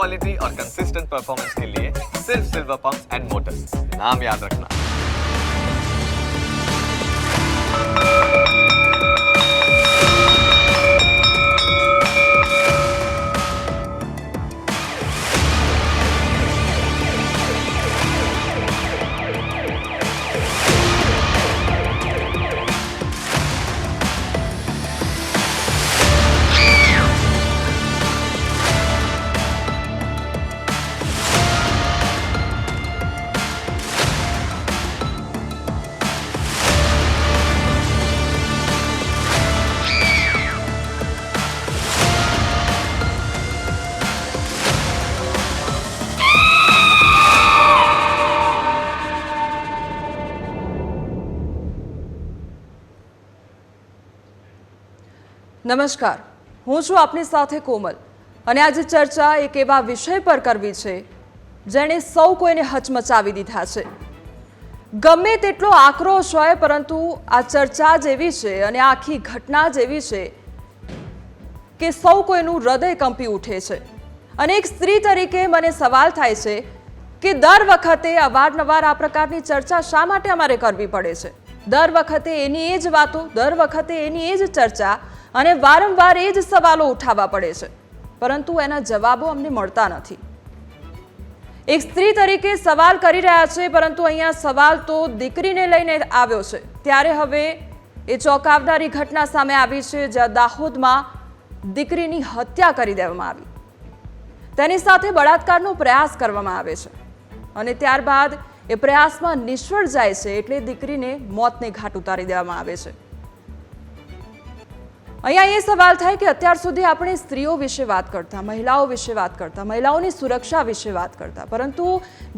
Quality और consistent performance के लिए सिर्फ सिल्वर पंप्स एंड मोटर्स, नाम याद रखना। નમસ્કાર, હું છું આપની સાથે કોમલ અને આજે ચર્ચા એક એવા વિષય પર કરવી છે જેણે સૌ કોઈને હચમચાવી દીધા છે। ગમે તેટલો આક્રોશ હોય પરંતુ આ ચર્ચા જ એવી છે અને આખી ઘટના જ એવી છે કે સૌ કોઈનું હૃદય કંપી ઉઠે છે। અને એક સ્ત્રી તરીકે મને સવાલ થાય છે કે દર વખતે અવારનવાર આ પ્રકારની ચર્ચા શા માટે અમારે કરવી પડે છે? દર વખતે એની એ જ વાતો, દર વખતે એની એ જ ચર્ચા અને વારંવાર એ જ સવાલો ઉઠાવવા પડે છે, પરંતુ એના જવાબો અમને મળતા નથી। એક સ્ત્રી તરીકે સવાલ કરી રહ્યા છે, પરંતુ અહીંયા સવાલ તો દીકરીને લઈને આવ્યો છે। ત્યારે હવે એ ચોંકાવનારી ઘટના સામે આવી છે, જ્યાં દાહોદમાં દીકરીની હત્યા કરી દેવામાં આવી, તેની સાથે બળાત્કારનો પ્રયાસ કરવામાં આવે છે અને ત્યારબાદ એ પ્રયાસમાં નિષ્ફળ જાય છે, એટલે દીકરીને મોતને ઘાટ ઉતારી દેવામાં આવે છે। અહીંયા એ સવાલ થાય કે અત્યાર સુધી આપણે સ્ત્રીઓ વિશે વાત કરતા, મહિલાઓ વિશે વાત કરતા, મહિલાઓની સુરક્ષા વિશે વાત કરતા, પરંતુ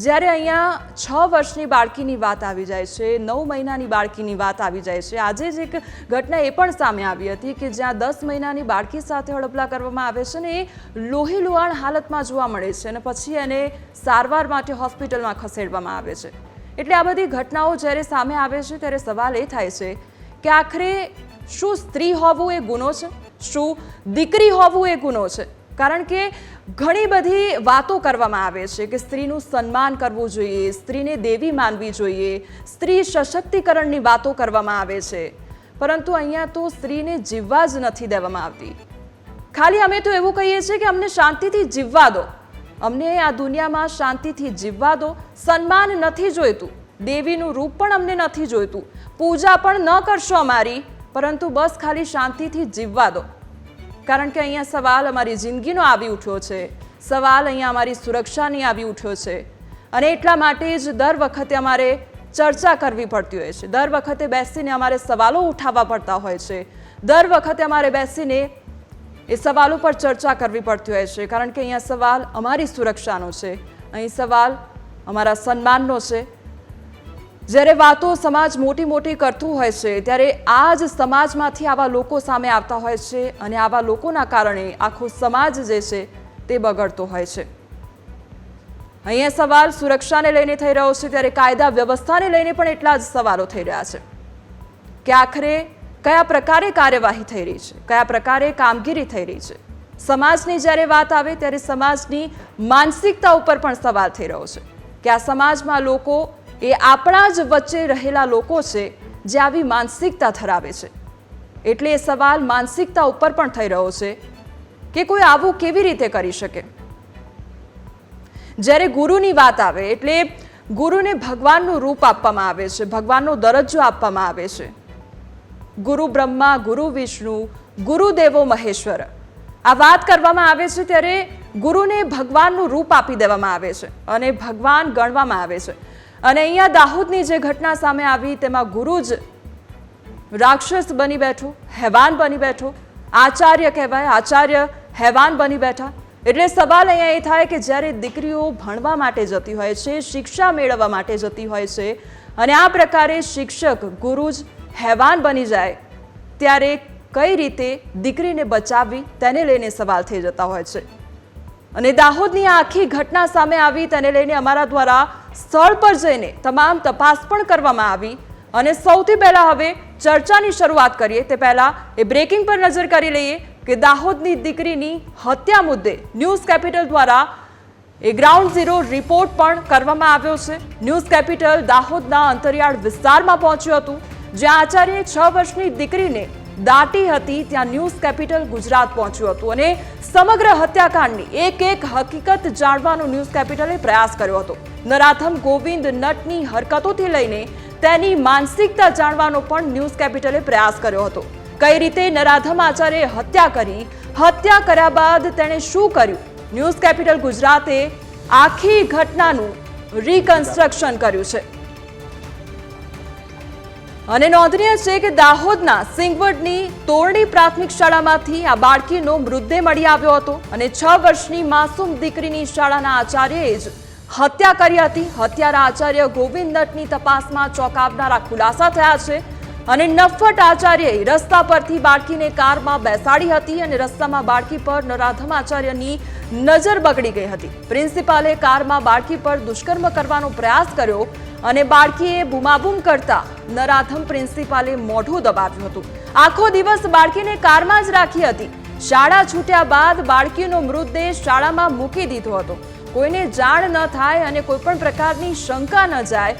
જ્યારે અહીંયા 6 વર્ષની બાળકીની વાત આવી જાય છે, 9 મહિનાની બાળકીની વાત આવી જાય છે, આજે જ એક ઘટના એ પણ સામે આવી હતી કે જ્યાં 10 મહિનાની બાળકી સાથે હડપલા કરવામાં આવે છે ને એ લોહીલુહાણ હાલતમાં જોવા મળે છે અને પછી એને સારવાર માટે હોસ્પિટલમાં ખસેડવામાં આવે છે। એટલે આ બધી ઘટનાઓ જ્યારે સામે આવે છે ત્યારે સવાલ એ થાય છે કે આખરે શું સ્ત્રી હોવું એ ગુનો છે? શું દીકરી હોવું એ ગુનો છે? કારણ કે ઘણી બધી વાતો કરવામાં આવે છે કે સ્ત્રીનું સન્માન કરવું જોઈએ, સ્ત્રીને દેવી માનવી જોઈએ, સ્ત્રી સશક્તિકરણની વાતો કરવામાં આવે છે, પરંતુ અહીંયા તો સ્ત્રીને જીવવા જ નથી દેવામાં આવતી। ખાલી અમે તો એવું કહીએ છીએ કે અમને શાંતિથી જીવવા દો, અમને આ દુનિયામાં શાંતિથી જીવવા દો, સન્માન નથી જોઈતું, દેવીનું રૂપ પણ અમને નથી જોઈતું, પૂજા પણ ન કરશો અમારી, પરંતુ બસ ખાલી શાંતિથી જીવવા દો। કારણ કે અહીંયા સવાલ અમારી જિંદગીનો આવી ઉઠ્યો છે, સવાલ અહીંયા અમારી સુરક્ષાની આવી ઉઠ્યો છે અને એટલા માટે જ દર વખતે અમારે ચર્ચા કરવી પડતી હોય છે, દર વખતે બેસીને અમારે સવાલો ઉઠાવવા પડતા હોય છે, દર વખતે અમારે બેસીને એ સવાલો પર ચર્ચા કરવી પડતી હોય છે, કારણ કે અહીંયા સવાલ અમારી સુરક્ષાનો છે, અહીં સવાલ અમારા સન્માનનો છે। જ્યારે વાતો સમાજ મોટી મોટી કરતું હોય છે ત્યારે આ જ સમાજમાંથી આવા લોકો સામે આવતા હોય છે અને આવા લોકોના કારણે આખો સમાજ જે છે તે બગડતો હોય છે। અહીંયા સવાલ સુરક્ષાને લઈને થઈ રહ્યો છે, ત્યારે કાયદા વ્યવસ્થાને લઈને પણ એટલા જ સવાલો થઈ રહ્યા છે કે આખરે કયા પ્રકારે કાર્યવાહી થઈ રહી છે, કયા પ્રકારે કામગીરી થઈ રહી છે। સમાજની જ્યારે વાત આવે ત્યારે સમાજની માનસિકતા ઉપર પણ સવાલ થઈ રહ્યો છે કે આ સમાજમાં લોકો એ આપણા જ વચ્ચે રહેલા લોકો છે જે આવી માનસિકતા ધરાવે છે, એટલે એ સવાલ માનસિકતા ઉપર પણ થઈ રહ્યો છે કે કોઈ આવું કેવી રીતે કરી શકે। જ્યારે ગુરુની વાત આવે એટલે ગુરુને ભગવાનનું રૂપ આપવામાં આવે છે, ભગવાનનો દરજ્જો આપવામાં આવે છે। ગુરુ બ્રહ્મા, ગુરુ વિષ્ણુ, ગુરુદેવો મહેશ્વર, આ વાત કરવામાં આવે છે ત્યારે ગુરુને ભગવાનનું રૂપ આપી દેવામાં આવે છે અને ભગવાન ગણવામાં આવે છે। અને અહીંયા દાહોદની જે ઘટના સામે આવી તેમાં ગુરુ જ રાક્ષસ બની બેઠો, હેવાન બની બેઠો, આચાર્ય કહેવાય, આચાર્ય હેવાન બની બેઠા। એટલે સવાલ અહીંયા એ થાય કે જ્યારે દીકરીઓ ભણવા માટે જતી હોય છે, શિક્ષા મેળવવા માટે જતી હોય છે અને આ પ્રકારે શિક્ષક ગુરુ જ હેવાન બની જાય ત્યારે કઈ રીતે દીકરીને બચાવવી તેને લઈને સવાલ થઈ જતા હોય છે। અને દાહોદની આ આખી ઘટના સામે આવી તેને લઈને અમારા દ્વારા સ્થળ પર જઈને તમામ તપાસ પણ કરવામાં આવી અને સૌથી પહેલા હવે ચર્ચાની શરૂઆત કરીએ તે પહેલા એ બ્રેકિંગ પર નજર કરી લઈએ કે દાહોદની દીકરીની હત્યા મુદ્દે ન્યૂઝ કેપિટલ દ્વારા એ ગ્રાઉન્ડ ઝીરો રિપોર્ટ પણ કરવામાં આવ્યો છે. ન્યૂઝ કેપિટલ દાહોદના અંતરિયાળ વિસ્તારમાં પહોંચ્યું હતું, જ્યાં આચાર્યએ 6 વર્ષની દીકરીને દાટી હતી. ત્યાં ન્યૂઝ કેપિટલ ગુજરાત પહોંચ્યું હતું અને સમગ્ર હત્યાકાંડની એક હકીકત જાણવાનો ન્યૂઝ કેપિટલે પ્રયાસ કર્યો હતો. નરાધમ ગોવિંદ નટની હરકતોથી લઈને તેની માનસિકતા જાણવાનો પણ ન્યૂઝ કેપિટલે પ્રયાસ કર્યો હતો. કઈ રીતે નરાધમ આચાર્યએ હત્યા કરી, હત્યા કર્યા બાદ તેણે શું કર્યું, ન્યૂઝ કેપિટલ ગુજરાતે આખી ઘટનાનું રિકન્સ્ટ્રક્શન કર્યું છે. અને નોંધનીય છે કે દાહોદના સિંગવડની તોરણી પ્રાથમિક શાળામાંથી આ બાળકીનો મૃતદેહ મળી આવ્યો હતો અને 6 વર્ષની માસૂમ દીકરીની શાળાના આચાર્યએ જ હત્યા કરી હતી. હત્યારા આચાર્ય ગોવિંદ નટની તપાસમાં ચોંકાવનારા ખુલાસા થયા છે. અને નફ્ફટ આચાર્યએ રસ્તા પરથી બાળકીને કારમાં બેસાડી હતી અને રસ્તામાં બાળકી પર નરાધમ આચાર્યની નજર બગડી ગઈ હતી. પ્રિન્સિપાલે કારમાં બાળકી પર દુષ્કર્મ કરવાનો પ્રયાસ કર્યો અને બાળકીએ બૂમાબૂમ કરતા નરાધમ પ્રિન્સિપાલે મોઢું દબાવ્યું હતું. આખો દિવસ બાળકીને કારમાં જ રાખી હતી. શાળા છૂટ્યા બાદ બાળકીનો મૃતદેહ શાળામાં મૂકી દીધો હતો. કોઈને જાણ ન થાય અને કોઈ પણ પ્રકારની શંકા ન જાય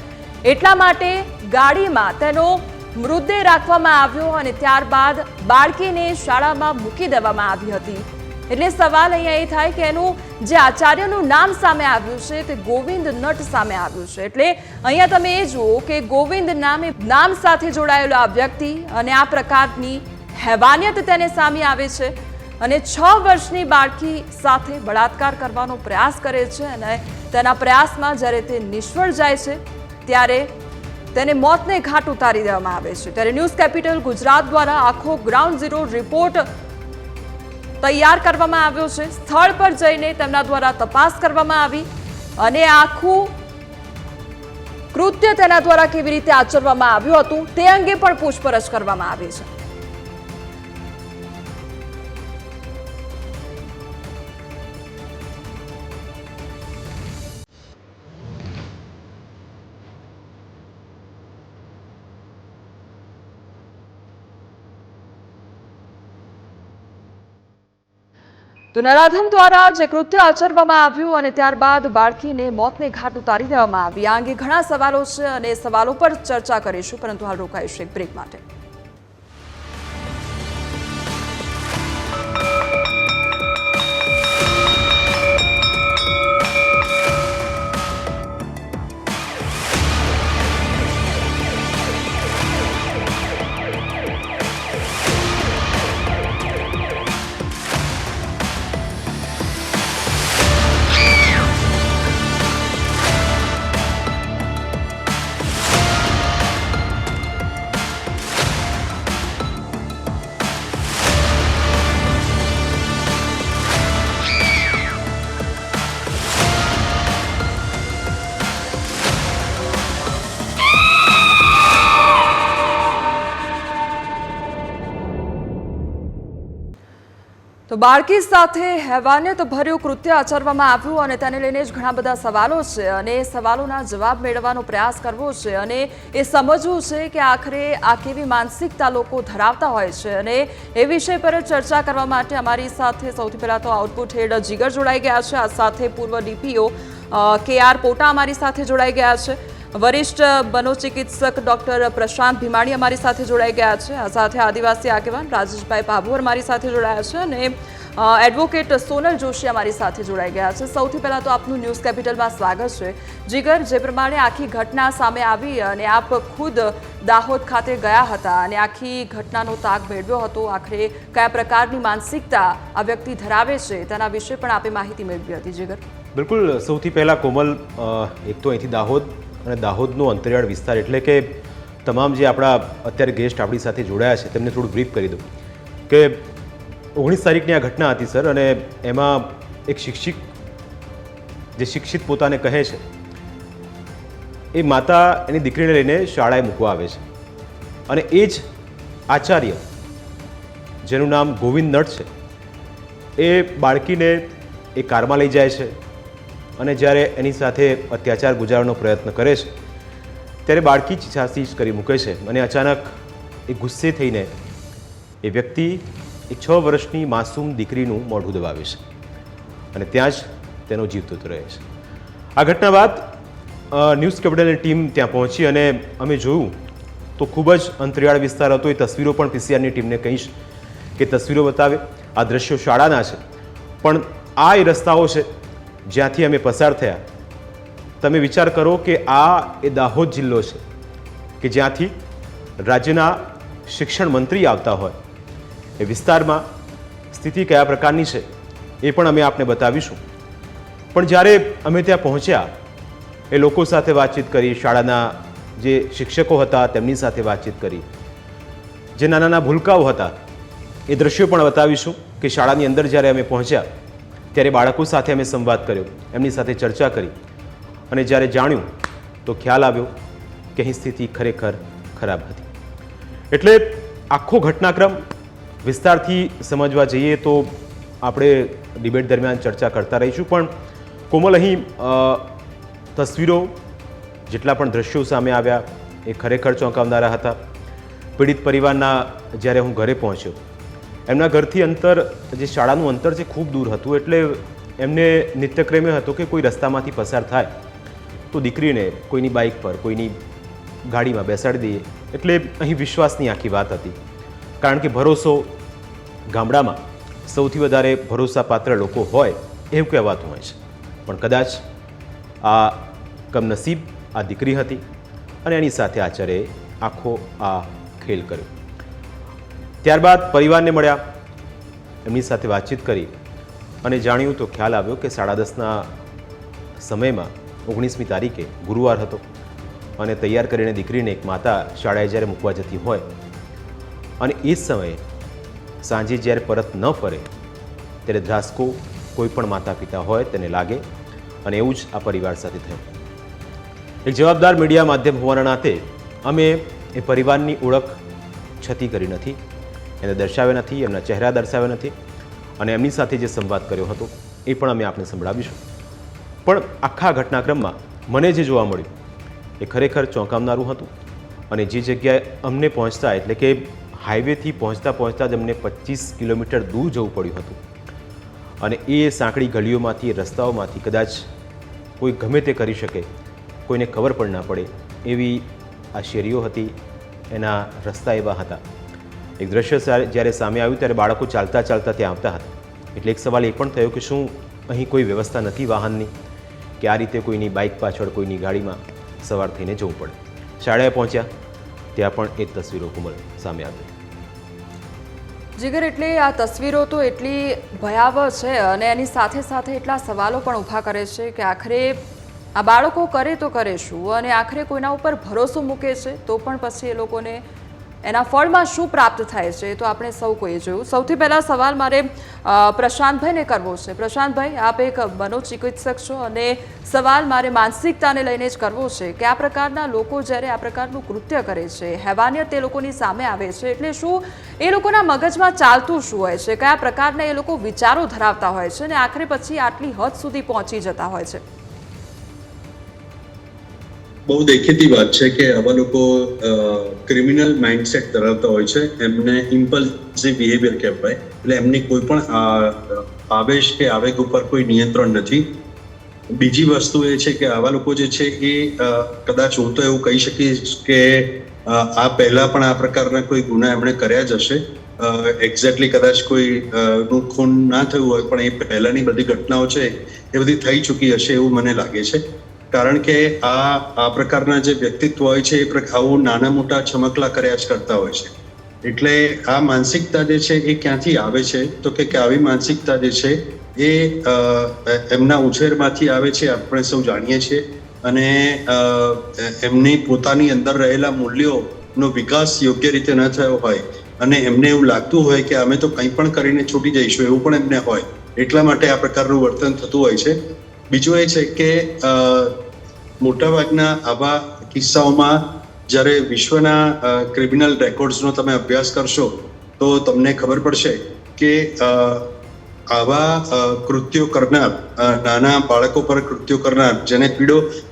એટલા માટે ગાડીમાં તેનો મૃતદેહ રાખવામાં આવ્યો અને ત્યારબાદ બાળકીને શાળામાં મૂકી દેવામાં આવી હતી. એટલે સવાલ અહીંયા એ થાય કે એનું જે આચાર્યનું નામ સામે આવ્યું છે તે ગોવિંદ નટ સામે આવ્યું છે. એટલે અહીંયા તમે એ જુઓ કે ગોવિંદ નામ સાથે જોડાયેલો આ વ્યક્તિ અને આ પ્રકારની હેવાનિયત તેને સામે આવે છે અને 6 વર્ષની બાળકી સાથે બળાત્કાર કરવાનો પ્રયાસ કરે છે અને તેના પ્રયાસમાં જ્યારે તે નિષ્ફળ જાય છે ત્યારે તેને મોતને ઘાટ ઉતારી દેવામાં આવે છે. ત્યારે ન્યૂઝ કેપિટલ ગુજરાત દ્વારા આખો ગ્રાઉન્ડ ઝીરો રિપોર્ટ તૈયાર કરવામાં આવ્યો છે. સ્થળ પર જઈને તેમના દ્વારા તપાસ કરવામાં આવી અને આખું કૃત્ય તેના દ્વારા કેવી રીતે આચરવામાં આવ્યું હતું તે અંગે પણ પૂછપરછ કરવામાં આવી છે. તો નરાધમ દ્વારા જે કૃત્ય આચરવામાં આવ્યું અને ત્યારબાદ બાળકીને મોતને ઘાટ ઉતારી દેવામાં આવી, આ અંગે ઘણા સવાલો છે અને સવાલો પર ચર્ચા કરીશું, પરંતુ હાલ રોકાઈશું એક બ્રેક માટે. તો બાળકી સાથે હેવાનિયત ભર્યું કૃત્ય આચરવામાં આવ્યું અને તેને લઈને જ ઘણા બધા સવાલો છે અને સવાલોના જવાબ મેળવવાનો પ્રયાસ કરવો છે અને એ સમજવું છે કે આખરે આ કેવી માનસિકતા લોકો ધરાવતા હોય છે. અને એ વિષય પર ચર્ચા કરવા માટે અમારી સાથે સૌથી પહેલા તો આઉટપુટ હેડ જીગર જોડાઈ ગયા છે. આ સાથે પૂર્વ ડીપીઓ KR પોટા અમારી સાથે જોડાઈ ગયા છે. વરિષ્ઠ મનોચિકિત્સક ડોક્ટર પ્રશાંત ભીમાણી અમારી સાથે જોડાઈ ગયા છે. આ સાથે આદિવાસી આગેવાન રાજેશભાઈ ભાભોર અમારી સાથે જોડાયા છે અને એડવોકેટ સોનલ જોશી અમારી સાથે જોડાઈ ગયા છે. સૌથી પહેલાં તો આપનું ન્યૂઝ કેપિટલમાં સ્વાગત છે. જીગર, જે પ્રમાણે આખી ઘટના સામે આવી અને આપ ખુદ દાહોદ ખાતે ગયા હતા અને આખી ઘટનાનો તાગ મેળવ્યો હતો, આખરે કયા પ્રકારની માનસિકતા આ વ્યક્તિ ધરાવે છે તેના વિશે પણ આપે માહિતી મેળવી હતી. જીગર, બિલકુલ. સૌથી પહેલાં કોમલ, એક તો અહીંથી દાહોદ અને દાહોદનો અંતરિયાળ વિસ્તાર એટલે કે તમામ જે આપણા અત્યારે ગેસ્ટ આપણી સાથે જોડાયા છે તેમને થોડું બ્રીફ કરી દઉં કે 19 તારીખની આ ઘટના હતી સર, અને એમાં એક શિક્ષિત પોતાને કહે છે એ માતા એની દીકરીને લઈને શાળાએ મૂકવા આવે છે અને એ જ આચાર્ય જેનું નામ ગોવિંદ નટ છે એ બાળકીને એ કારમાં લઈ જાય છે અને જ્યારે એની સાથે અત્યાચાર ગુજારવાનો પ્રયત્ન કરે છે ત્યારે બાળકી ચીસાચીસ કરી મૂકે છે અને અચાનક એ ગુસ્સે થઈને એ વ્યક્તિ એક 6 વર્ષની માસૂમ દીકરીનું મોઢું દબાવે છે અને ત્યાં જ તેનો જીવ જતો રહે છે. આ ઘટના બાદ ન્યૂઝ કેપિટલની ટીમ ત્યાં પહોંચી અને અમે જોયું તો ખૂબ જ અંતરિયાળ વિસ્તાર હતો. એ તસવીરો પણ પીસીઆરની ટીમને કહીશ કે તસવીરો બતાવે. આ દ્રશ્યો શાળાના છે, પણ આ એ રસ્તાઓ છે જ્યાંથી અમે પસાર થયા. તમે વિચાર કરો કે આ એ દાહોદ જિલ્લો છે કે જ્યાંથી રાજ્યના શિક્ષણ મંત્રી આવતા હોય. એ વિસ્તારમાં સ્થિતિ કયા પ્રકારની છે એ પણ અમે આપને બતાવીશું. પણ જ્યારે અમે ત્યાં પહોંચ્યા, એ લોકો સાથે વાતચીત કરી, શાળાના જે શિક્ષકો હતા તેમની સાથે વાતચીત કરી, જે નાના નાના ભૂલકાઓ હતા એ દ્રશ્યો પણ બતાવીશું કે શાળાની અંદર જ્યારે અમે પહોંચ્યા ત્યારે બાળકો સાથે અમે સંવાદ કર્યો, એમની સાથે ચર્ચા કરી અને જ્યારે જાણ્યું તો ખ્યાલ આવ્યો કે અહીં સ્થિતિ ખરેખર ખરાબ હતી. એટલે આખો ઘટનાક્રમ વિસ્તારથી સમજવા જઈએ તો આપણે ડિબેટ દરમિયાન ચર્ચા કરતા રહીશું. પણ કોમલ, અહીં તસવીરો, જેટલા પણ દ્રશ્યો સામે આવ્યા એ ખરેખર ચોંકાવનારા હતા. પીડિત પરિવારના જ્યારે હું ઘરે પહોંચ્યો, એમના ઘરથી અંતર, જે શાળાનું અંતર છે, ખૂબ દૂર હતું. એટલે એમને નિત્યક્રમે હતો કે કોઈ રસ્તામાંથી પસાર થાય તો દીકરીને કોઈની બાઇક પર, કોઈની ગાડીમાં બેસાડી દઈએ. એટલે અહીં વિશ્વાસની આખી વાત હતી, કારણ કે ભરોસો ગામડામાં સૌથી વધારે ભરોસાપાત્ર લોકો હોય એવું કહેવાતું હોય છે. પણ કદાચ આ કમનસીબ આ દીકરી હતી અને એની સાથે આચાર્યએ આખો આ ખેલ કર્યો. ત્યારબાદ પરિવારને મળ્યા, એમની સાથે વાતચીત કરી અને જાણ્યું તો ખ્યાલ આવ્યો કે 10:30ના સમયમાં 19મી તારીખે ગુરુવાર હતો અને તૈયાર કરીને દીકરીને એક માતા શાળાએ જ્યારે મૂકવા જતી હોય અને એ જ સમયે સાંજે જ્યારે પરત ન ફરે ત્યારે ધ્રાસકો કોઈ પણ માતા પિતા હોય તેને લાગે, અને એવું જ આ પરિવાર સાથે થયું. એક જવાબદાર મીડિયા માધ્યમ હોવાના નાતે અમે એ પરિવારની ઓળખ છતી કરી નથી, એને દર્શાવ્યા નથી, એમના ચહેરા દર્શાવ્યા નથી, અને એમની સાથે જે સંવાદ કર્યો હતો એ પણ અમે આપને સંભળાવીશું. પણ આખા ઘટનાક્રમમાં મને જે જોવા મળ્યું એ ખરેખર ચોંકાવનારું હતું. અને જે જગ્યાએ અમને પહોંચતા, એટલે કે હાઈવેથી પહોંચતા પહોંચતા જ અમને 25 કિલોમીટર દૂર જવું પડ્યું હતું. અને એ સાંકડી ગલીઓમાંથી, એ રસ્તાઓમાંથી કદાચ કોઈ ગમે તે કરી શકે, કોઈને ખબર પણ ના પડે એવી આ શેરીઓ હતી, એના રસ્તા એવા હતા. એક દ્રશ્ય જ્યારે સામે આવ્યું ત્યારે બાળકો ચાલતા ચાલતા ત્યાં આવતા હતા. એટલે એક સવાલ એ પણ થયો કે શું અહીં કોઈ વ્યવસ્થા નથી વાહનની, કે આ રીતે કોઈની બાઇક પાછળ, કોઈની ગાડીમાં સવાર થઈને જવું પડે. શાળાએ પહોંચ્યા ત્યાં પણ એ તસવીરો કોમલ સામે આવી. જીગર, એટલે આ તસવીરો તો એટલી ભયાવહ છે અને એની સાથે સાથે એટલા સવાલો પણ ઊભા કરે છે કે આખરે આ બાળકો કરે તો કરે શું, અને આખરે કોઈના ઉપર ભરોસો મૂકે છે તો પણ પછી એ લોકોને એના ફળમાં શું પ્રાપ્ત થાય છે એ તો આપણે સૌ કોઈએ જોયું. સૌથી પહેલાં સવાલ મારે પ્રશાંતભાઈને કરવો છે. પ્રશાંતભાઈ, આપ એક મનોચિકિત્સક છો અને સવાલ મારે માનસિકતાને લઈને જ કરવો છે કે આ પ્રકારના લોકો જ્યારે આ પ્રકારનું કૃત્ય કરે છે, હેવાનિયત એ લોકોની સામે આવે છે, એટલે શું એ લોકોના મગજમાં ચાલતું શું હોય છે, કયા પ્રકારના એ લોકો વિચારો ધરાવતા હોય છે અને આખરે પછી આટલી હદ સુધી પહોંચી જતા હોય છે? બહુ દેખીતી વાત છે કે આવા લોકો ક્રિમિનલ માઇન્ડસેટ ધરાવતા હોય છે. એમને ઇમ્પલ્સિવ બિહેવિયર કહેવાય. એટલે એમની કોઈ પણ આવેશ કે આવેગ ઉપર કોઈ નિયંત્રણ નથી. બીજી વસ્તુ એ છે કે આવા લોકો જે છે એ કદાચ હું તો એવું કહી શકીશ કે આ પહેલા પણ આ પ્રકારના કોઈ ગુના એમણે કર્યા જ હશે. એક્ઝેક્ટલી કદાચ કોઈ નું ખૂન ના થયું હોય, પણ એ પહેલાની બધી ઘટનાઓ છે એ બધી થઈ ચૂકી હશે એવું મને લાગે છે. કારણ કે આ પ્રકારના જે વ્યક્તિત્વ હોય છે એ આવું નાના મોટા છમકલા કર્યા જ કરતા હોય છે. એટલે આ માનસિકતા જે છે એ ક્યાંથી આવે છે તો કે આવી માનસિકતા જે છે એ એમના ઉછેરમાંથી આવે છે, આપણે સૌ જાણીએ છીએ. અને એમની પોતાની અંદર રહેલા મૂલ્યોનો વિકાસ યોગ્ય રીતે ન થયો હોય અને એમને એવું લાગતું હોય કે અમે તો કંઈ પણ કરીને છૂટી જઈશું, એવું પણ એમને હોય. એટલા માટે આ પ્રકારનું વર્તન થતું હોય છે. બીજું એ છે કે મોટાભાગના આવા કિસ્સાઓમાં જ્યારે વિશ્વના ક્રિમિનલ રેકોર્ડ્સનો તમે અભ્યાસ કરશો તો તમને ખબર પડશે કે આવા કૃત્યો કરનાર, નાના બાળકો પર કૃત્યો કરનાર, જેને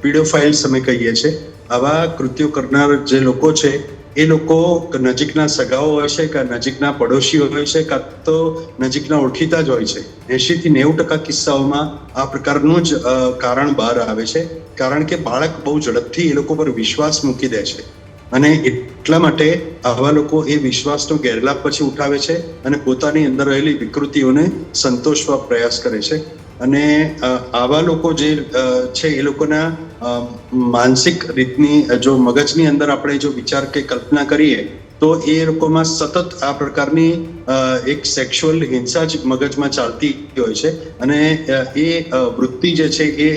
પીડોફાઇલ્સ અમે કહીએ છીએ, આવા કૃત્યો કરનાર જે લોકો છે એ લોકો નજીકના સગાઓ હોય છે, કાં નજીકના પડોશીઓ હોય છે, કાં તો નજીકના ઓળખીતા જ હોય છે. 80 થી 90% કિસ્સાઓમાં આ પ્રકારનું જ કારણ બહાર આવે છે, કારણ કે બાળક બહુ ઝડપથી એ લોકો પર વિશ્વાસ મૂકી દે છે અને એટલા માટે આવા લોકો એ વિશ્વાસનો ગેરલાભ પછી ઉઠાવે છે અને પોતાની અંદર રહેલી વિકૃતિઓને સંતોષવા પ્રયાસ કરે છે. અને આવા લોકો જે છે એ લોકોના માનસિક રીતની જો મગજની અંદર આપણે જો વિચાર કે કલ્પના કરીએ તો એ લોકોમાં સતત આ પ્રકારની એક સેક્સ્યુઅલ હિંસા જ મગજમાં ચાલતી હોય છે અને એ વૃત્તિ જે છે એ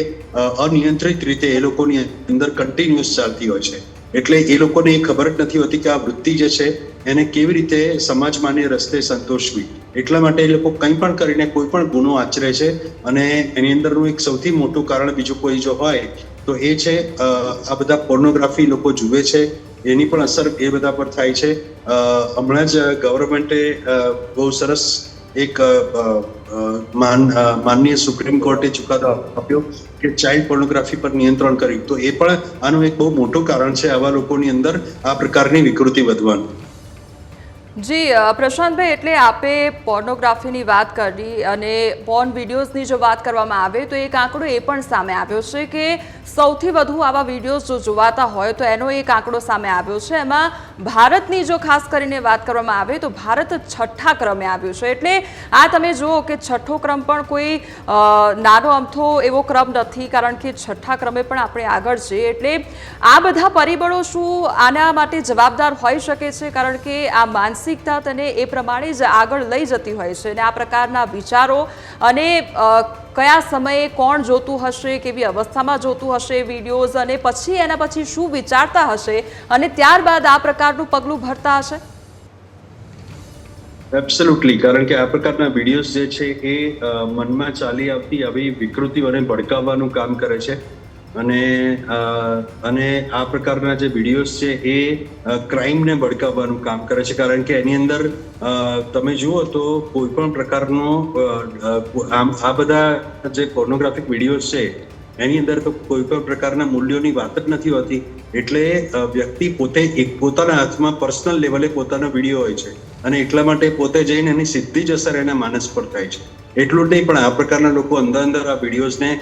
અનિયંત્રિત રીતે એ લોકોની અંદર કન્ટિન્યુઅસ ચાલતી હોય છે. એટલે એ લોકોને એ ખબર જ નથી હોતી કે આ વૃત્તિ જે છે એને કેવી રીતે સમાજ માન્ય રસ્તે સંતોષવી. એટલા માટે એ લોકો કંઈ પણ કરીને કોઈ પણ ગુનો આચરે છે અને એની અંદરનું એક સૌથી મોટું કારણ બીજું કોઈ જો હોય તો એ છે આ બધા પોર્નોગ્રાફી લોકો જુએ છે, એની પણ અસર એ બધા પર થાય છે. હમણાં જ ગવર્મેન્ટે બહુ સરસ એક માનનીય સુપ્રીમ કોર્ટે ચુકાદો આપ્યો કે ચાઇલ્ડ પોર્નોગ્રાફી પર નિયંત્રણ કર્યું. તો એ પણ આનું એક બહુ મોટું કારણ છે આવા લોકોની અંદર આ પ્રકારની વિકૃતિ વધવાનું. જી પ્રશાંતભાઈ, એટલે આપે પોર્નોગ્રાફીની વાત કરી અને પોર્ન વિડીયોઝની જો વાત કરવામાં આવે તો એક આંકડો એ પણ સામે આવ્યો છે કે સૌથી વધુ આવા વિડીયોઝ જો જોવાતા હોય તો એનો એક આંકડો સામે આવ્યો છે. એમાં ભારતની જો ખાસ કરીને વાત કરવામાં આવે તો ભારત 6ઠ્ઠા ક્રમે આવ્યું છે. એટલે આ તમે જુઓ કે 6ઠ્ઠો ક્રમ પણ કોઈ નાનો અમથો એવો ક્રમ નથી, કારણ કે 6ઠ્ઠા ક્રમે પણ આપણે આગળ છીએ. એટલે આ બધા પરિબળો શું આના માટે જવાબદાર હોઈ શકે છે? કારણ કે આ માનસિકતા તેને એ પ્રમાણે જ આગળ લઈ જતી હોય છે અને આ પ્રકારના વિચારો અને કયા સમયે કોણ જોતું હશે, કેવી અવસ્થામાં જોતું હશે વિડીયોઝ, અને પછી એના પછી શું વિચારતા હશે અને ત્યારબાદ આ પ્રકારનું પગલું ભરતા હશે. એબ્સોલ્યુટલી, કારણ કે આ પ્રકારના વિડીયોઝ જે છે એ મનમાં ચાલી આવતી આવી વિકૃતિઓને ભડકાવવાનું કામ કરે છે અને આ પ્રકારના જે વિડીયોઝ છે એ ક્રાઇમને ભડકાવવાનું કામ કરે છે. કારણ કે એની અંદર તમે જુઓ તો કોઈ પણ પ્રકારનો આ બધા જે પોર્નોગ્રાફિક વિડીયોઝ છે એની અંદર તો કોઈ પણ પ્રકારના મૂલ્યોની વાત જ નથી હોતી. એટલે વ્યક્તિ પોતે પોતાના હાથમાં પર્સનલ લેવલે પોતાનો વિડીયો હોય છે અને એટલા માટે પોતે જઈને એની સીધી જ અસર એના માનસ પર થાય છે. એટલું જ નહીં, પણ આ પ્રકારના લોકો અંદર આ વિડીયોઝને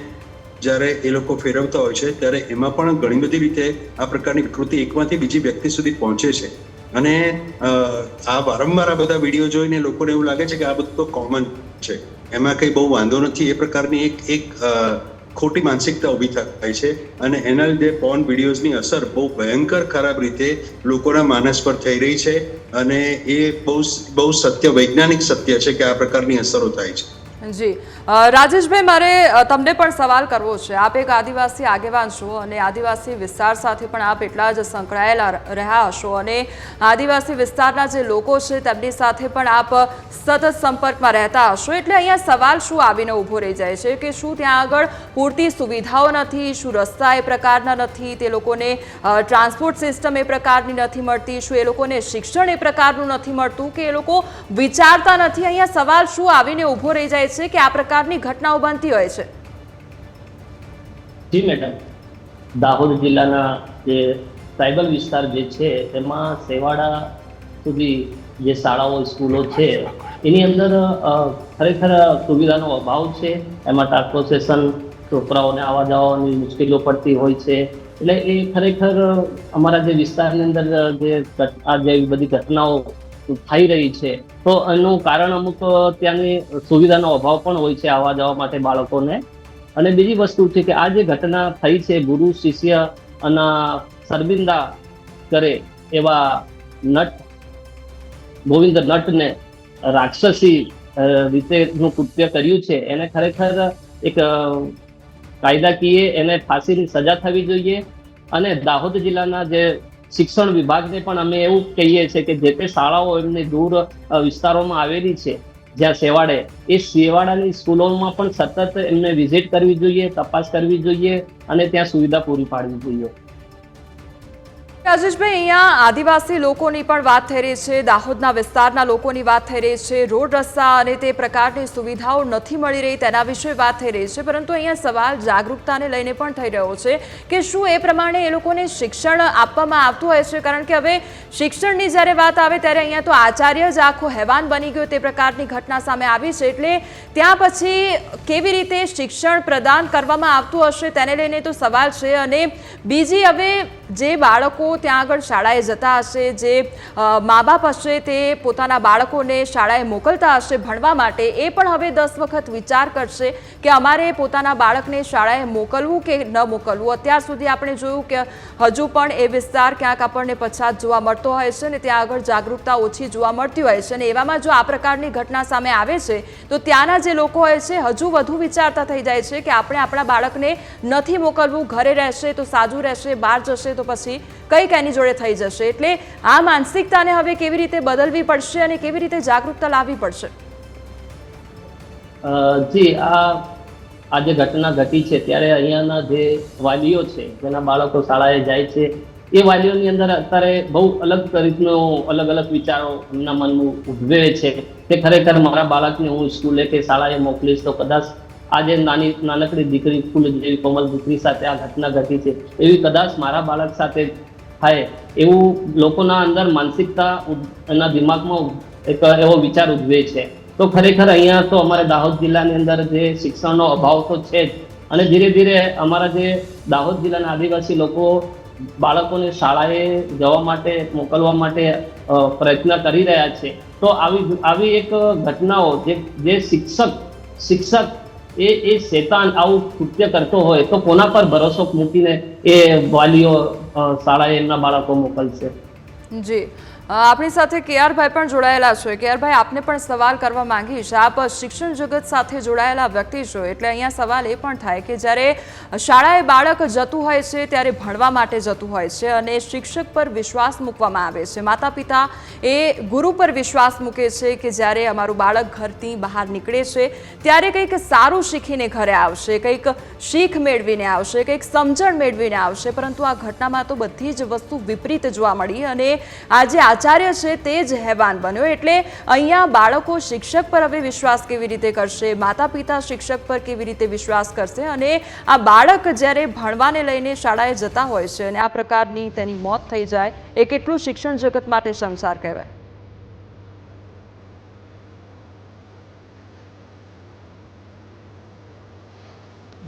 જ્યારે એ લોકો ફેરવતા હોય છે ત્યારે એમાં પણ ઘણી બધી રીતે આ પ્રકારની વિકૃતિ એકમાંથી બીજી વ્યક્તિ સુધી પહોંચે છે અને આ વારંવાર આ બધા વિડીયો જોઈને લોકોને એવું લાગે છે કે આ બધું તો કોમન છે, એમાં કંઈ બહુ વાંધો નથી. એ પ્રકારની એક ખોટી માનસિકતા ઊભી થાય છે અને એના લીધે પોર્ન વિડીયોઝની અસર બહુ ભયંકર ખરાબ રીતે લોકોના માનસ પર થઈ રહી છે અને એ બહુ સત્ય, વૈજ્ઞાનિક સત્ય છે કે આ પ્રકારની અસરો થાય છે. જી રાજેશભાઈ, મારે તમને પણ સવાલ કરવો છે. આપ એક આદિવાસી આગેવાન છો અને આદિવાસી વિસ્તાર સાથે પણ આપ એટલા જ સંકળાયેલા રહ્યા હશો અને આદિવાસી વિસ્તારના જે લોકો છે તેમની સાથે પણ આપ સતત સંપર્કમાં રહેતા હશો. એટલે અહીંયા સવાલ શું આવીને ઊભો રહી જાય છે કે શું ત્યાં આગળ પૂરતી સુવિધાઓ નથી, શું રસ્તા એ પ્રકારના નથી, તે લોકોને ટ્રાન્સપોર્ટ સિસ્ટમ એ પ્રકારની નથી મળતી, શું એ લોકોને શિક્ષણ એ પ્રકારનું નથી મળતું, કે એ લોકો વિચારતા નથી? અહીંયા સવાલ શું આવીને ઊભો રહી જાય છે કે આ પ્રકારની ઘટનાઓ બનતી હોય છે? જી મેડમ, દાહોદ જિલ્લાના જે ટ્રાઇબલ વિસ્તાર જે છે એમાં સેવાડા સુધી જે શાળાઓ સ્કૂલો છે એની અંદર ખરેખર સુવિધાનો અભાવ છે. એમાં ટ્રાન્સપોર્ટેશન, છોકરાઓને આવવા જવાની મુશ્કેલીઓ પડતી હોય છે. એટલે એ ખરેખર અમારા જે વિસ્તારની અંદર જે બધી ઘટનાઓ થઈ રહી છે તો એનું કારણ અમુક ત્યાંની સુવિધાનો અભાવ પણ હોય છે આવવા જવા માટે બાળકોને. અને બીજી વસ્તુ છે કે આ જે ઘટના થઈ છે ગુરુ શિષ્ય અને શર્મિંદા કરે એવા ગોવિંદ નટને રાક્ષસી રીતેનું કૃત્ય કર્યું છે એને ખરેખર એક કાયદાકીય એને ફાંસીની સજા થવી જોઈએ. અને દાહોદ જિલ્લાના જે શિક્ષણ વિભાગને પણ અમે એવું કહીએ છીએ કે જે તે શાળાઓ એમની દૂર વિસ્તારોમાં આવેલી છે જ્યાં સેવાડે, એ સેવાડાની સ્કૂલોમાં પણ સતત એમને વિઝિટ કરવી જોઈએ, તપાસ કરવી જોઈએ અને ત્યાં સુવિધા પૂરી પાડવી જોઈએ. રાજેશભાઈ, અહીંયા આદિવાસી લોકોની પણ વાત થઈ રહી છે, દાહોદના વિસ્તારના લોકોની વાત થઈ રહી છે, રોડ રસ્તા અને તે પ્રકારની સુવિધાઓ નથી મળી રહી તેના વિશે વાત થઈ રહી છે, પરંતુ અહીંયા સવાલ જાગૃતતાને લઈને પણ થઈ રહ્યો છે કે શું એ પ્રમાણે એ લોકોને શિક્ષણ આપવામાં આવતું હોય છે? કારણ કે હવે શિક્ષણની જ્યારે વાત આવે ત્યારે અહીંયા તો આચાર્ય જ આખો હેવાન બની ગયો તે પ્રકારની ઘટના સામે આવી છે, એટલે ત્યાં પછી કેવી રીતે શિક્ષણ પ્રદાન કરવામાં આવતું હશે તેને લઈને તો સવાલ છે. અને બીજી, હવે જે બાળકો ત્યાં આગળ શાળાએ જતા હશે, જે મા બાપ હશે તે પોતાના બાળકોને શાળાએ મોકલતા હશે ભણવા માટે, એ પણ હવે 10 વખત વિચાર કરશે કે અમારે પોતાના બાળકને શાળાએ મોકલવું કે ન મોકલવું. અત્યાર સુધી આપણે જોયું કે હજુ પણ એ વિસ્તાર ક્યાંક આપણને પછાત જોવા મળતો હોય છે ને ત્યાં આગળ જાગૃતતા ઓછી જોવા મળતી હોય છે, અને એવામાં જો આ પ્રકારની ઘટના સામે આવે છે તો ત્યાંના જે લોકો હોય છે હજુ વધુ વિચારતા થઈ જાય છે કે આપણે આપણા બાળકને નથી મોકલવું, ઘરે રહેશે તો સાજું રહેશે, બહાર જશે તો પછી કંઈક એની જોડે થઈ જશે. એટલે આ માનસિકતાને હવે કેવી રીતે બદલવી પડશે અને કેવી રીતે જાગૃતતા લાવવી પડશે? જી, આ જે ઘટના ઘટી છે ત્યારે અહીંયાના જે વાલીઓ છે જેના બાળકો શાળાએ જાય છે એ વાલીઓની અંદર અત્યારે બહુ અલગ રીતનો વિચારો એમના મનમાં ઉદ્ભવે છે કે ખરેખર મારા બાળકને હું સ્કૂલે કે શાળાએ મોકલીશ તો કદાચ આજે નાનકડી દીકરી ફૂલ જેવી કોમલ દીકરી સાથે આ ઘટના ઘટી છે એવી કદાચ મારા બાળક સાથે થાય એવું લોકોના અંદર માનસિકતા એના દિમાગમાં એક એવો વિચાર ઉદ્ભવે છે. તો ખરેખર અહીંયા તો અમારે દાહોદ જિલ્લાની અંદર જે શિક્ષણનો અભાવ તો છે જ, અને ધીરે ધીરે અમારા જે દાહોદ જિલ્લાના આદિવાસી લોકો બાળકોને શાળાએ જવા માટે મોકલવા માટે પ્રયત્ન કરી રહ્યા છે. તો આવી એક ઘટનાઓ જે શિક્ષક એ શેતાન આવું કૃત્ય કરતો હોય તો કોના પર ભરોસો મૂકીને એ વાલીઓ શાળાએ એમના બાળકો મોકલશે? જી, આપણી સાથે કેઆરભાઈ પણ જોડાયેલા છે. કેઆરભાઈ, આપને પણ સવાલ કરવા માંગીશ. આપ શિક્ષણ જગત સાથે જોડાયેલા વ્યક્તિ છો, એટલે અહીંયા સવાલ એ પણ થાય કે જ્યારે શાળાએ બાળક જતું હોય છે ત્યારે ભણવા માટે જતું હોય છે અને શિક્ષક પર વિશ્વાસ મૂકવામાં આવે છે, માતા પિતા એ ગુરુ પર વિશ્વાસ મૂકે છે કે જ્યારે અમારું બાળક ઘરથી બહાર નીકળે છે ત્યારે કંઈક સારું શીખીને ઘરે આવશે, કંઈક શીખ મેળવીને આવશે, કંઈક સમજણ મેળવીને આવશે. પરંતુ આ ઘટનામાં તો બધી જ વસ્તુ વિપરીત જોવા મળી અને આજે આચાર્ય છે તે જ હેવાન બન્યો. એટલે અહીંયા બાળકો શિક્ષક પર હવે વિશ્વાસ કેવી રીતે કરશે, માતા પિતા શિક્ષક પર કેવી રીતે વિશ્વાસ કરશે, અને આ બાળક જ્યારે ભણવાને લઈને શાળાએ જતા હોય છે અને આ પ્રકારની તેની મોત થઈ જાય એ કેટલું શિક્ષણ જગત માટે સંસાર કહેવાય?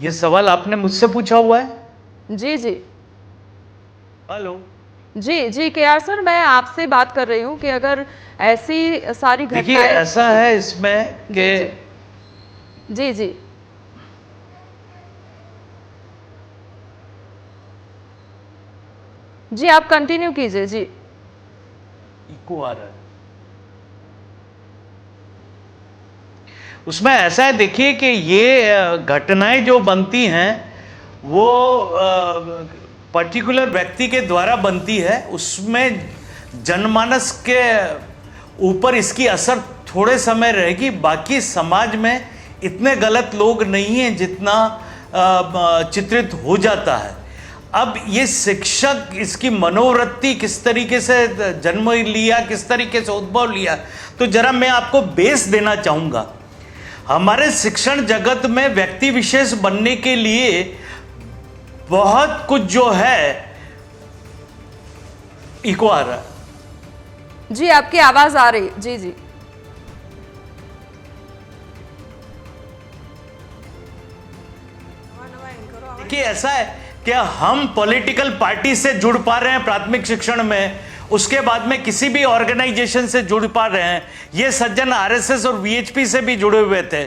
ये सवाल आपने मुझसे पूछा हुआ है? जी जी हेलो जी जी केआर सर, मैं आपसे बात कर रही हूँ कि अगर ऐसी सारी देखिए, घटनाएं... ऐसा है इसमें कि जी जी जी आप कंटिन्यू कीजिए. जी, इको आ रहा है. उसमें ऐसा है, देखिए कि ये घटनाएं जो बनती हैं वो पर्टिकुलर व्यक्ति के द्वारा बनती है. उसमें जनमानस के ऊपर इसकी असर थोड़े समय रहेगी. बाकी समाज में इतने गलत लोग नहीं हैं जितना चित्रित हो जाता है. अब ये शिक्षक, इसकी मनोवृत्ति किस तरीके से जन्म लिया, किस तरीके से उद्भव लिया, तो जरा मैं आपको बेस देना चाहूँगा. हमारे शिक्षण जगत में व्यक्ति विशेष बनने के लिए बहुत कुछ जो है... इको आ रहा है. जी आपकी आवाज आ रही. जी जी देखिए, ऐसा है कि हम पॉलिटिकल पार्टी से जुड़ पा रहे हैं प्राथमिक शिक्षण में, उसके बाद में किसी भी ऑर्गेनाइजेशन से जुड़ पा रहे हैं. ये सज्जन आरएसएस और वीएचपी से भी जुड़े हुए थे,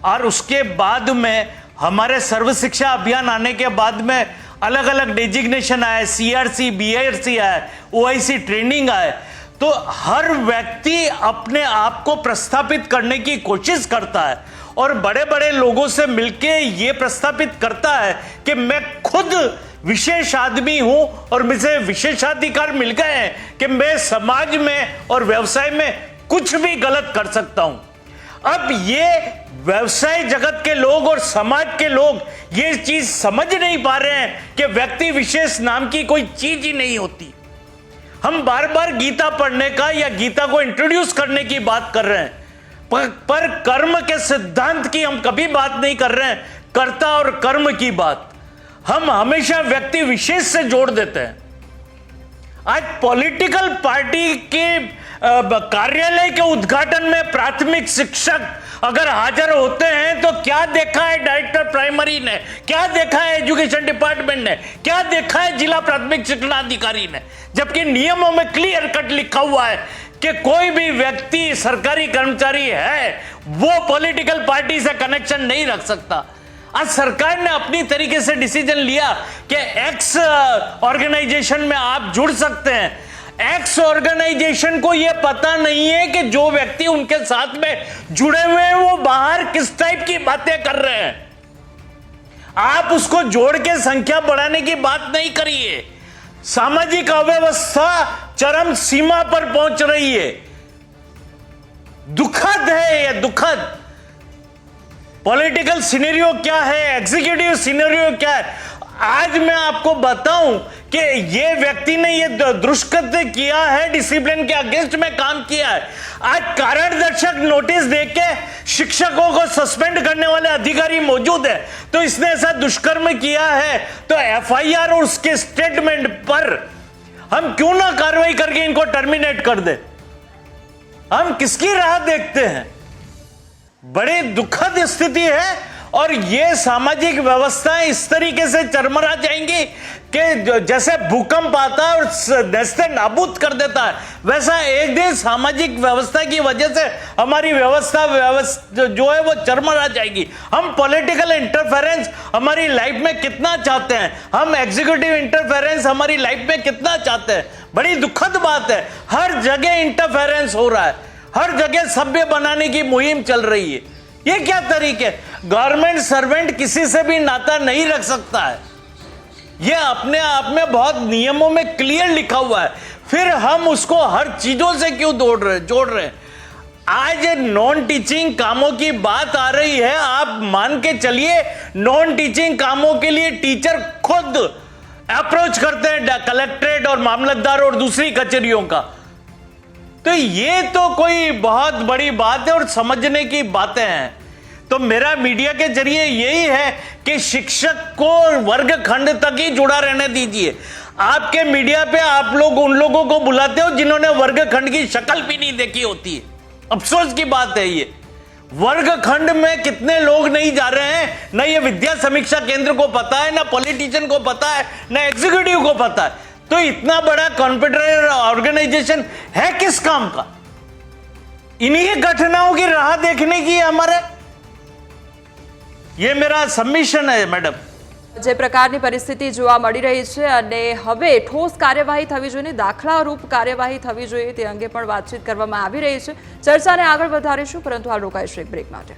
और उसके बाद में हमारे सर्व शिक्षा अभियान आने के बाद में अलग अलग डेजिग्नेशन आए, सीआरसी, बीआरसी आए, ओआईसी ट्रेनिंग आए. तो हर व्यक्ति अपने आप को प्रस्थापित करने की कोशिश करता है और बड़े बड़े लोगों से मिलके ये प्रस्थापित करता है कि मैं खुद विशेष आदमी हूं और मुझे विशेषाधिकार मिल गए हैं कि मैं समाज में और व्यवसाय में कुछ भी गलत कर सकता हूं. अब ये व्यवसाय जगत के लोग और समाज के लोग ये चीज समझ नहीं पा रहे हैं कि व्यक्ति विशेष नाम की कोई चीज ही नहीं होती. हम बार बार गीता पढ़ने का या गीता को इंट्रोड्यूस करने की बात कर रहे हैं, पर कर्म के सिद्धांत की हम कभी बात नहीं कर रहे हैं, कर्ता और कर्म की बात हम हमेशा व्यक्ति विशेष से जोड़ देते हैं। आज पॉलिटिकल पार्टी के कार्यालय के उद्घाटन में प्राथमिक शिक्षक अगर हाजिर होते हैं तो क्या देखा है डायरेक्टर प्राइमरी ने, क्या देखा है एजुकेशन डिपार्टमेंट ने, क्या देखा है जिला प्राथमिक शिक्षणाधिकारी ने, जबकि नियमों में क्लियर कट लिखा हुआ है कि कोई भी व्यक्ति सरकारी कर्मचारी है वो पॉलिटिकल पार्टी से कनेक्शन नहीं रख सकता। आज सरकार ने अपनी तरीके से डिसीजन लिया कि एक्स ऑर्गेनाइजेशन में आप जुड़ सकते हैं। एक्स ऑर्गेनाइजेशन को यह पता नहीं है कि जो व्यक्ति उनके साथ में जुड़े हुए हैं वो बाहर किस टाइप की बातें कर रहे हैं। आप उसको जोड़ के संख्या बढ़ाने की बात नहीं करिए। सामाजिक अव्यवस्था चरम सीमा पर पहुंच रही है। दुखद है यह, दुखद। पॉलिटिकल सिनेरियो क्या है, एग्जीक्यूटिव सिनेरियो क्या है। आज मैं आपको बताऊं कि ये व्यक्ति ने ये दुष्कृत्य किया है, डिसिप्लिन के अगेंस्ट में काम किया है। आज कारण दर्शक नोटिस देके शिक्षकों को सस्पेंड करने वाले अधिकारी मौजूद है, तो इसने ऐसा दुष्कर्म किया है तो एफआईआर और उसके स्टेटमेंट पर हम क्यों ना कार्रवाई करके इनको टर्मिनेट कर दे। हम किसकी राह देखते हैं। बड़ी दुखद स्थिति है और ये सामाजिक व्यवस्थाएं इस तरीके से चरमरा जाएंगी कि जैसे भूकंप आता है और नस्ते नाबूद कर देता है, वैसा एक दिन सामाजिक व्यवस्था की वजह से हमारी व्यवस्था जो है वो चरमरा जाएगी। हम पॉलिटिकल इंटरफेरेंस हमारी लाइफ में कितना चाहते हैं, हम एग्जीक्यूटिव इंटरफेरेंस हमारी लाइफ में कितना चाहते हैं। बड़ी दुखद बात है, हर जगह इंटरफेरेंस हो रहा है, हर जगह सभ्य बनाने की मुहिम चल रही है। ये क्या तरीके। गवर्नमेंट सर्वेंट किसी से भी नाता नहीं रख सकता है, ये अपने आप में बहुत नियमों में क्लियर लिखा हुआ है, फिर हम उसको हर चीजों से क्यों जोड़ रहे हैं। आज नॉन टीचिंग कामों की बात आ रही है, आप मान के चलिए नॉन टीचिंग कामों के लिए टीचर खुद अप्रोच करते हैं कलेक्ट्रेट और मामलतदार और दूसरी कचहरियों का। तो ये तो कोई बहुत बड़ी बात है और समझने की बातें हैं। तो मेरा मीडिया के जरिए यही है कि शिक्षक को वर्गखंड तक ही जुड़ा रहने दीजिए। आपके मीडिया पे आप लोग उन लोगों को बुलाते हो जिन्होंने वर्गखंड की शक्ल भी नहीं देखी होती है। अफसोस की बात है ये। वर्गखंड में कितने लोग नहीं जा रहे हैं, ना ये विद्या समीक्षा केंद्र को पता है, ना पॉलिटिशियन को पता है, ना एग्जीक्यूटिव को पता है। तो इतना बड़ा कॉन्फेडरेट ऑर्गेनाइजेशन है किस काम का। इन्हीं घटनाओं की राह देखने की हमारे, ये मेरा सबमिशन है मैडम। જે પ્રકારની પરિસ્થિતિ જોવા મળી રહી છે અને હવે ઠોસ કાર્યવાહી થવી જોઈએ, દાખલારૂપ કાર્યવાહી થવી જોઈએ તે અંગે પણ વાતચીત કરવામાં આવી રહી છે। ચર્ચાને આગળ વધારીશું, પરંતુ હાલ રોકાઈશું એક બ્રેક માટે।